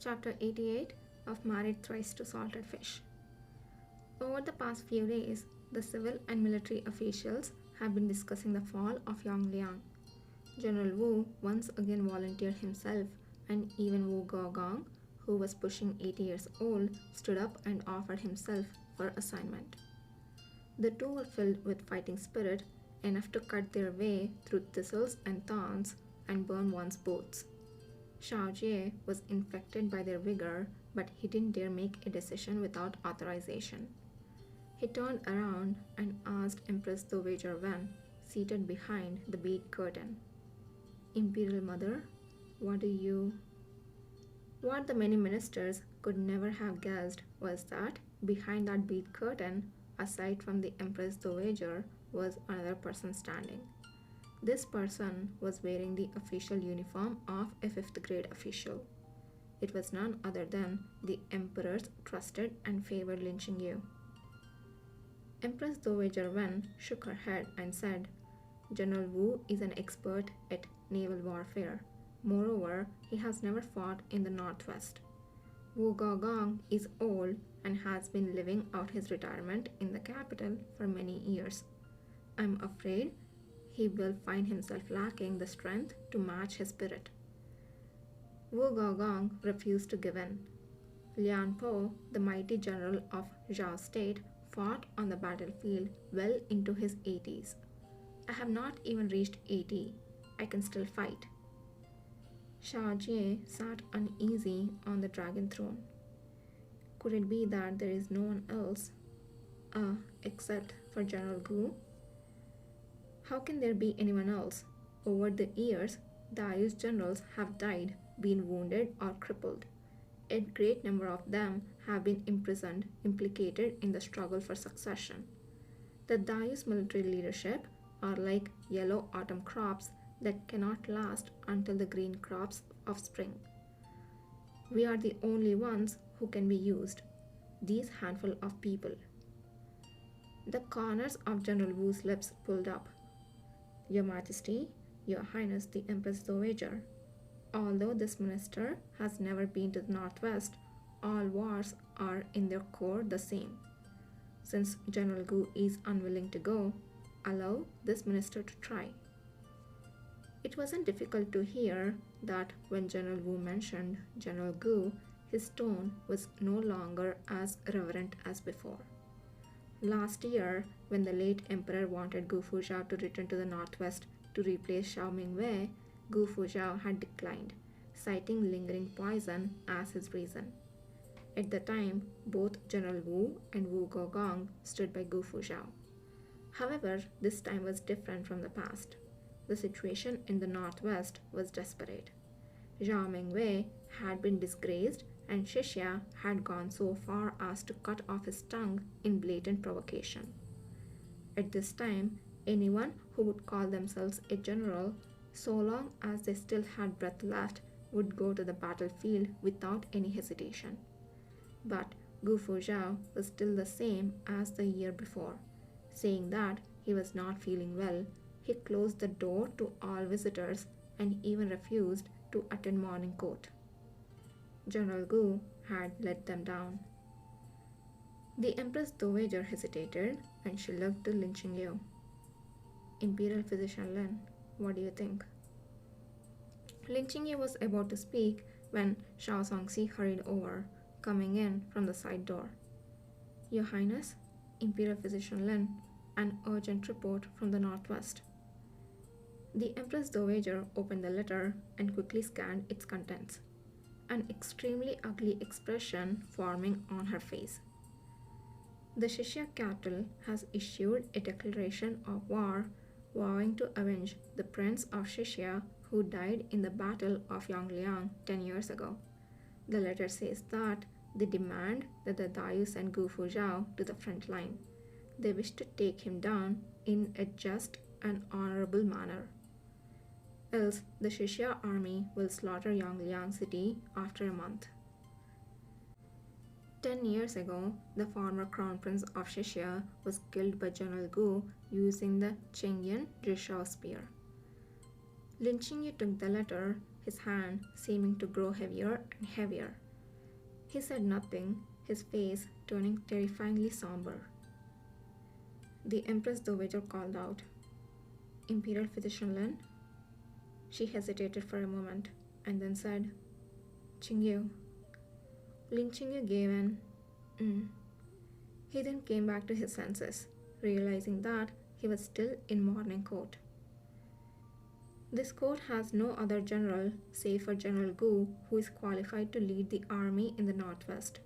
Chapter 88 of Married Thrice to Salted Fish. Over the past few days, the civil and military officials have been discussing the fall of Yongliang. General Wu once again volunteered himself, and even Wu Gaogong, who was pushing 80 years old, stood up and offered himself for assignment. The two were filled with fighting spirit, enough to cut their way through thistles and thorns and burn one's boots. Xiao Jie was infected by their vigor, but he didn't dare make a decision without authorization. He turned around and asked Empress Dowager Wen, seated behind the bead curtain, "Imperial Mother, what do you—" What the many ministers could never have guessed was that behind that bead curtain, aside from the Empress Dowager, was another person standing. This person was wearing the official uniform of a 5th grade official. It was none other than the Emperor's trusted and favored Lin Qingyu. Empress Dowager Wen shook her head and said, "General Wu is an expert at naval warfare. Moreover, he has never fought in the Northwest. Wu Gaogong is old and has been living out his retirement in the capital for many years. I'm afraid he will find himself lacking the strength to match his spirit." Wu Gaogong refused to give in. Lian Po, the mighty general of Zhao State, fought on the battlefield well into his 80s. "I have not even reached 80. I can still fight." Xiao Jie sat uneasy on the dragon throne. Could it be that there is no one else, except for General Gu? How can there be anyone else? Over the years, Dai's generals have died, been wounded, or crippled. A great number of them have been imprisoned, implicated in the struggle for succession. The Dai's military leadership are like yellow autumn crops that cannot last until the green crops of spring. We are the only ones who can be used, these handful of people. The corners of General Wu's lips pulled up. "Your Majesty, Your Highness the Empress Dowager, although this minister has never been to the Northwest, all wars are in their core the same. Since General Gu is unwilling to go, allow this minister to try." It wasn't difficult to hear that when General Wu mentioned General Gu, his tone was no longer as reverent as before. Last year, when the late emperor wanted Gu Fuzhao to return to the Northwest to replace Xiao Mingwei, Gu Fuzhao had declined, citing lingering poison as his reason. At the time, both General Wu and Wu Gaogong stood by Gu Fuzhao. However, this time was different from the past. The situation in the Northwest was desperate. Zhao Mingwei had been disgraced, and Shixia had gone so far as to cut off his tongue in blatant provocation. At this time, anyone who would call themselves a general, so long as they still had breath left, would go to the battlefield without any hesitation. But Gu Fuzhao was still the same as the year before. Saying that he was not feeling well, he closed the door to all visitors and even refused to attend morning court. General Gu had let them down. The Empress Dowager hesitated, and she looked to Lin Qingyu. "Imperial Physician Lin, what do you think?" Lin Qingyu was about to speak when Shao Songxi hurried over, coming in from the side door. "Your Highness, Imperial Physician Lin, an urgent report from the Northwest." The Empress Dowager opened the letter and quickly scanned its contents, an extremely ugly expression forming on her face. "The Shixia capital has issued a declaration of war, vowing to avenge the Prince of Shixia who died in the Battle of Yongliang 10 years ago. The letter says that they demand that the Daiyu send Gu Fuzhao to the front line. They wish to take him down in a just and honorable manner. Else the Shixia army will slaughter Yongliang city after a month." 10 years ago, the former crown prince of Shixia was killed by General Gu using the Chengyan Zhishao spear. Lin Qingyu took the letter, his hand seeming to grow heavier and heavier. He said nothing, his face turning terrifyingly somber. The Empress Dowager called out, "Imperial Physician Lin?" She hesitated for a moment and then said, "Qingyu." Lin Qingyu gave an mm. He then came back to his senses, realizing that he was still in morning court. This court has no other general save for General Gu, who is qualified to lead the army in the northwest.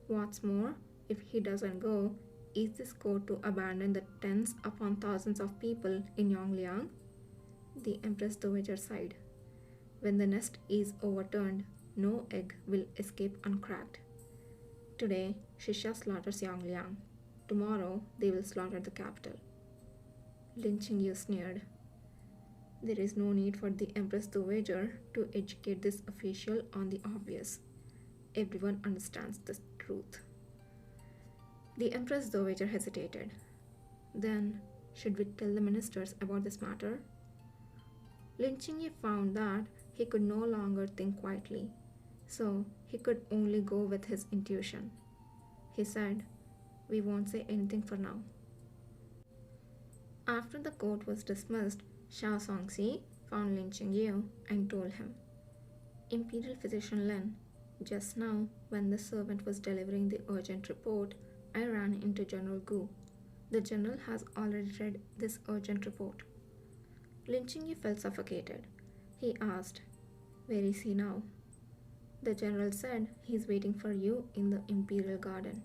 What's more, if he doesn't go, is this court to abandon the tens upon thousands of people in Yongliang? The Empress Dowager sighed. When the nest is overturned, no egg will escape uncracked. Today, Shisha slaughters Yongliang. Tomorrow, they will slaughter the capital. Lin Qingyu sneered. There is no need for the Empress Dowager to educate this official on the obvious. Everyone understands the truth. The Empress Dowager hesitated. Then, should we tell the ministers about this matter? Lin Qingyu found that he could no longer think quietly, so he could only go with his intuition. He said, "We won't say anything for now." After the court was dismissed, Xiao Songxi found Lin Qingyu and told him, "Imperial Physician Lin, just now when the servant was delivering the urgent report, I ran into General Gu. The general has already read this urgent report." Lin Qingyu felt suffocated. He asked, "Where is he now?" The general said he's waiting for you in the Imperial Garden.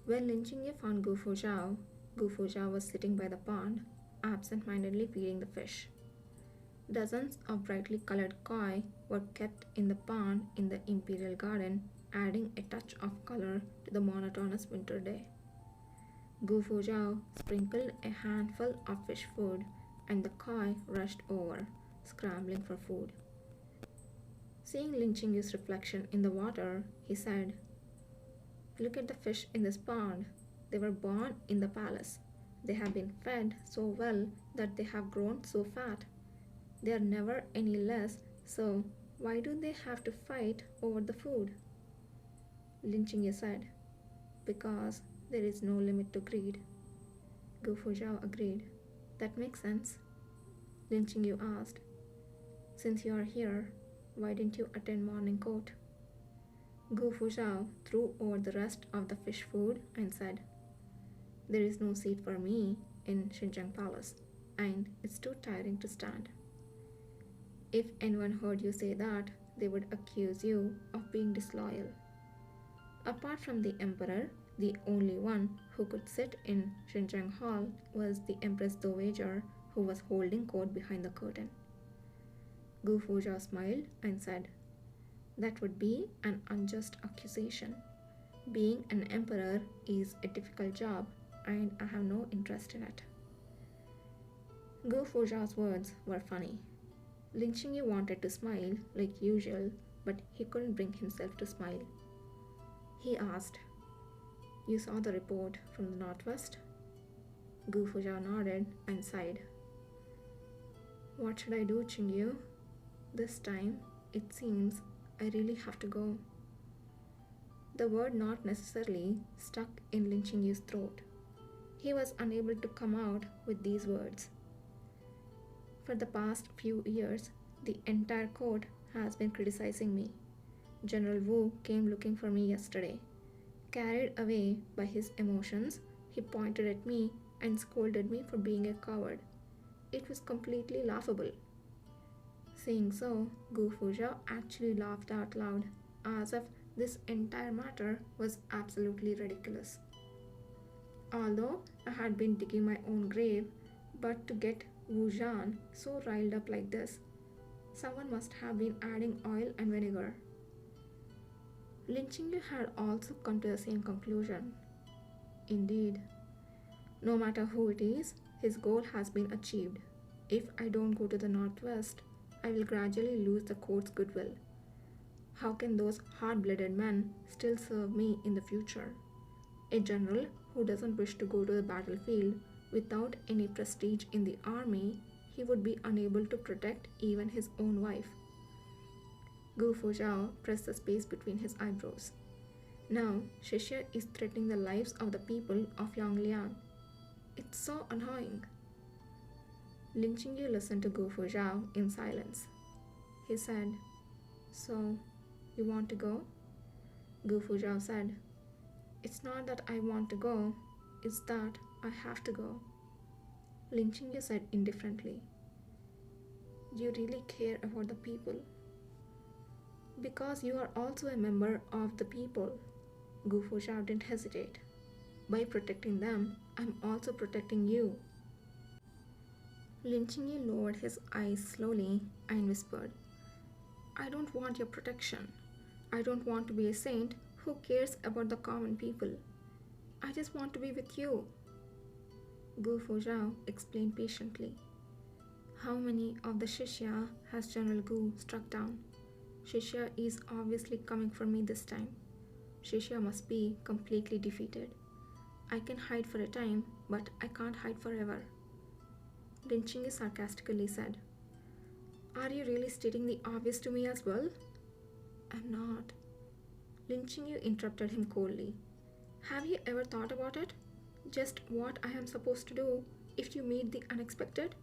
When Lin Qingyu found Gu Fuzhao was sitting by the pond, absent-mindedly feeding the fish. Dozens of brightly colored koi were kept in the pond in the Imperial Garden, adding a touch of color to the monotonous winter day. Gu Fuzhao sprinkled a handful of fish food, and the koi rushed over, scrambling for food. Seeing Lin Qingyu's reflection in the water, he said, "Look at the fish in this pond. They were born in the palace. They have been fed so well that they have grown so fat. They are never any less, so why do they have to fight over the food?" Lin Qingyu said, "Because there is no limit to greed." Gu Fuzhao agreed. "That makes sense." Lin Qingyu asked, "Since you are here, why didn't you attend morning court?" Gu Fuzhao threw over the rest of the fish food and said, "There is no seat for me in Xinjiang Palace, and it's too tiring to stand." If anyone heard you say that, they would accuse you of being disloyal. Apart from the emperor, the only one who could sit in Xinjiang Hall was the Empress Dowager, who was holding court behind the curtain. Gu Fuzhao smiled and said, "That would be an unjust accusation. Being an emperor is a difficult job, and I have no interest in it." Gu Fuzhao's words were funny. Lin Qingyu wanted to smile like usual, but he couldn't bring himself to smile. He asked, "You saw the report from the northwest?" Gu Fuzhao nodded and sighed. "What should I do, Qingyu? This time, it seems I really have to go." The word "not necessarily" stuck in Lin Qingyu's throat. He was unable to come out with these words. "For the past few years, the entire court has been criticizing me. General Wu came looking for me yesterday. Carried away by his emotions, he pointed at me and scolded me for being a coward. It was completely laughable." Saying so, Gu Fuzhao actually laughed out loud, as if this entire matter was absolutely ridiculous. "Although I had been digging my own grave, but to get Wu Zhan so riled up like this, someone must have been adding oil and vinegar." Lin Qingyu had also come to the same conclusion. Indeed, no matter who it is, his goal has been achieved. If I don't go to the northwest, I will gradually lose the court's goodwill. How can those hard-blooded men still serve me in the future? A general who doesn't wish to go to the battlefield without any prestige in the army, he would be unable to protect even his own wife. Gu Fuzhao pressed the space between his eyebrows. Now, Shishir is threatening the lives of the people of Yongliang. It's so annoying. Lin Qingyu listened to Gu Fuzhao in silence. He said, "So, you want to go?" Gu Fuzhao said, "It's not that I want to go, it's that I have to go." Lin Qingyu said indifferently, "You really care about the people?" "Because you are also a member of the people." Gu Fuzhao didn't hesitate. "By protecting them, I'm also protecting you." Lin Qingyu lowered his eyes slowly and whispered, "I don't want your protection. I don't want to be a saint who cares about the common people. I just want to be with you." Gu Fuzhao explained patiently. "How many of the Shishya has General Gu struck down? Shishya is obviously coming for me this time. Shishya must be completely defeated. I can hide for a time, but I can't hide forever." Lin Qingyu sarcastically said, "Are you really stating the obvious to me as well?" "I'm not." Lin Qingyu interrupted him coldly. "Have you ever thought about it? Just what I am supposed to do if you meet the unexpected?"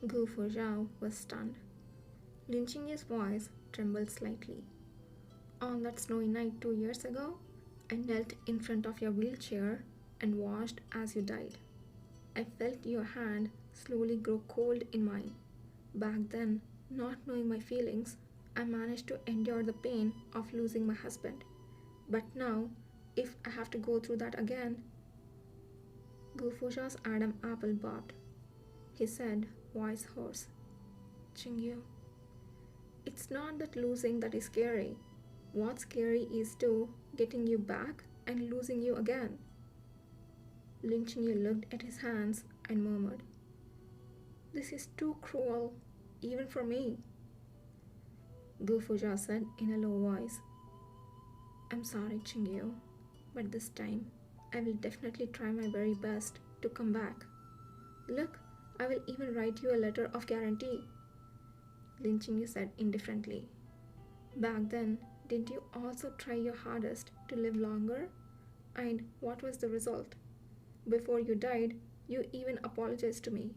Gu Fuzhao was stunned. Lin Qingyu's voice trembled slightly. "On that snowy night 2 years ago, I knelt in front of your wheelchair and watched as you died. I felt your hand slowly grow cold in mine. Back then, not knowing my feelings, I managed to endure the pain of losing my husband. But now, if I have to go through that again..." Gu Fuzhao's Adam apple bobbed. He said, voice hoarse, "Qingyu, it's not that losing that is scary. What's scary is too getting you back and losing you again." Lin Qingyu looked at his hands and murmured, "This is too cruel, even for me." Gu Fuzhao said in a low voice, "I'm sorry, Qingyu, but this time I will definitely try my very best to come back. Look, I will even write you a letter of guarantee." Lin Qingyu said indifferently, "Back then, didn't you also try your hardest to live longer? And what was the result? Before you died, you even apologized to me.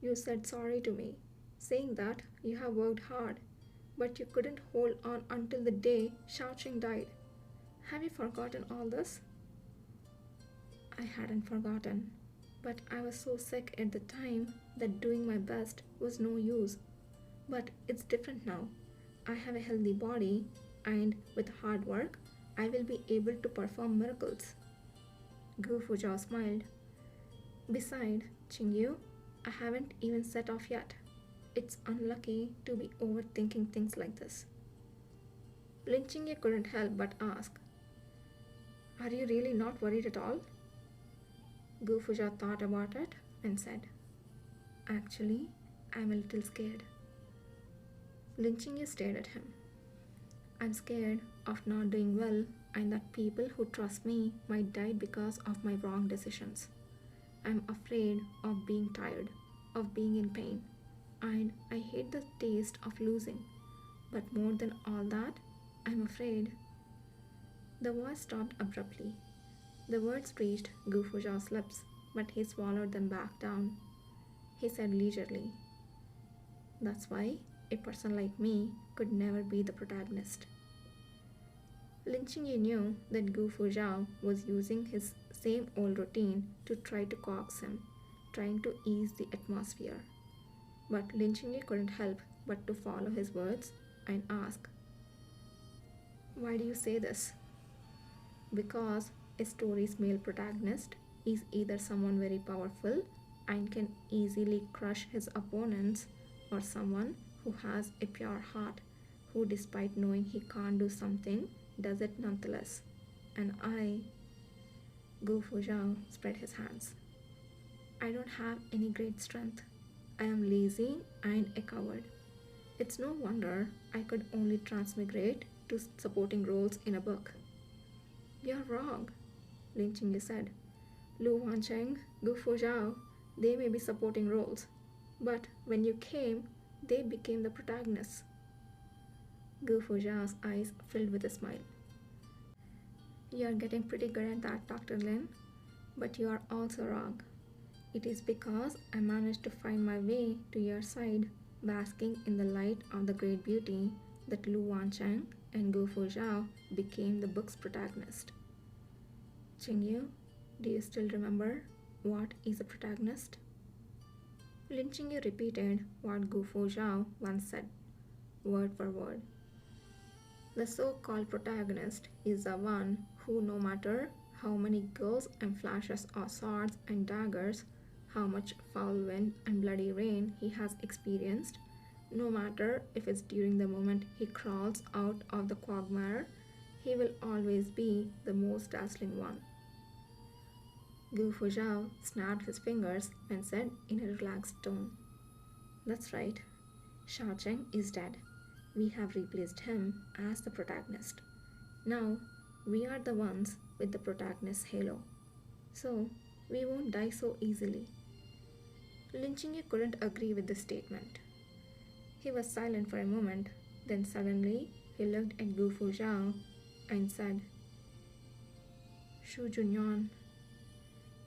You said sorry to me, saying that you have worked hard, but you couldn't hold on until the day Shaoqing died. Have you forgotten all this?" I hadn't forgotten, but I was so sick at the time that doing my best was no use. But it's different now. I have a healthy body, and with hard work, I will be able to perform miracles." Gu Fuzhao smiled. "Beside, Qingyu, I haven't even set off yet. It's unlucky to be overthinking things like this." Lin Qingyu couldn't help but ask, "Are you really not worried at all?" Gu Fuzhao thought about it and said, "Actually, I'm a little scared." Lin Qingyu stared at him. "I'm scared of not doing well and that people who trust me might die because of my wrong decisions. I'm afraid of being tired, of being in pain, and I hate the taste of losing. But more than all that, I'm afraid..." The voice stopped abruptly. The words reached Gu Fuzhao's lips, but he swallowed them back down. He said leisurely, "That's why a person like me could never be the protagonist." Lin Qingyu knew that Gu Fuzhao was using his same old routine to try to coax him, trying to ease the atmosphere. But Lin Qingyu couldn't help but to follow his words and ask, "Why do you say this?" "Because a story's male protagonist is either someone very powerful and can easily crush his opponents, or someone who has a pure heart, who despite knowing he can't do something, does it nonetheless. And I..." Gu Fuzhao spread his hands. "I don't have any great strength. I am lazy and a coward. It's no wonder I could only transmigrate to supporting roles in a book." "You're wrong," Lin Qingyu said. "Lu Wancheng, Gu Fuzhao, they may be supporting roles, but when you came, they became the protagonists." Gu Fujiao's eyes filled with a smile. You are getting pretty good at that, Dr. Lin, but you are also wrong. It is because I managed to find my way to your side, basking in the light of the great beauty, that Lu Wancheng and Gu Fuzhao became the book's protagonist. Qingyu, do you still remember what is a protagonist? Lin Qingyu repeated what Gu Fuzhao once said, word for word. The so-called protagonist is the one who, no matter how many girls and flashes of swords and daggers, how much foul wind and bloody rain he has experienced, no matter if it's during the moment he crawls out of the quagmire, he will always be the most dazzling one. Gu Fuzhao snapped his fingers and said in a relaxed tone, That's right. Xiaocheng is dead. We have replaced him as the protagonist. Now, we are the ones with the protagonist's halo. So, we won't die so easily. Lin Qingyu couldn't agree with this statement. He was silent for a moment, then suddenly he looked at Gu Fuzhao and said, Shu Junyuan.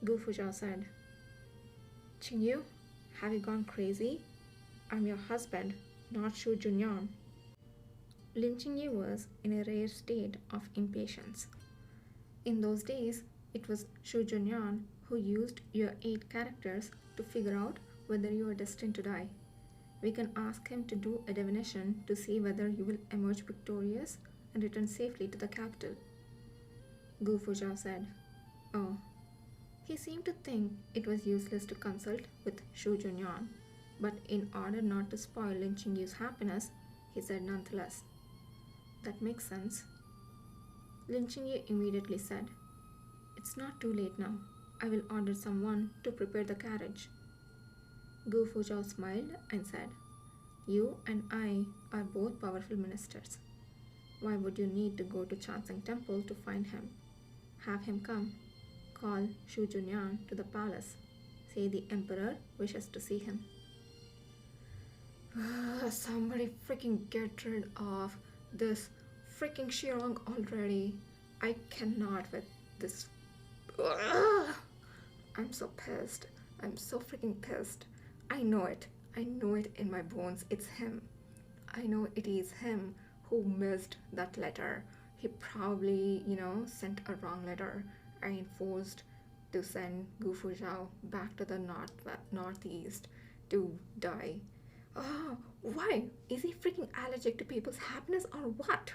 Gu Fuzhao said, Qingyu, have you gone crazy? I'm your husband, not Shu Junyuan. Lin Qingyu was in a rare state of impatience. In those days, it was Shu Junyuan who used your 8 characters to figure out whether you are destined to die. We can ask him to do a divination to see whether you will emerge victorious and return safely to the capital. Gu Fuzhao said, Oh. He seemed to think it was useless to consult with Shu Junyuan, but in order not to spoil Lin Qingyu's happiness, he said nonetheless, That makes sense. Lin Qingyu immediately said, It's not too late now. I will order someone to prepare the carriage. Gu Fuzhao smiled and said, You and I are both powerful ministers. Why would you need to go to Chanseng Temple to find him? Have him come. Call Shu Junyuan to the palace. Say the emperor wishes to see him. Somebody freaking get rid of this freaking Shirong already. I cannot with this. I'm so pissed. I'm so freaking pissed. I know it. I know it in my bones. It's him. I know it is him who missed that letter. He probably, sent a wrong letter and forced to send Gu Fuzhao back to the northeast to die. Why? Is he freaking allergic to people's happiness or what?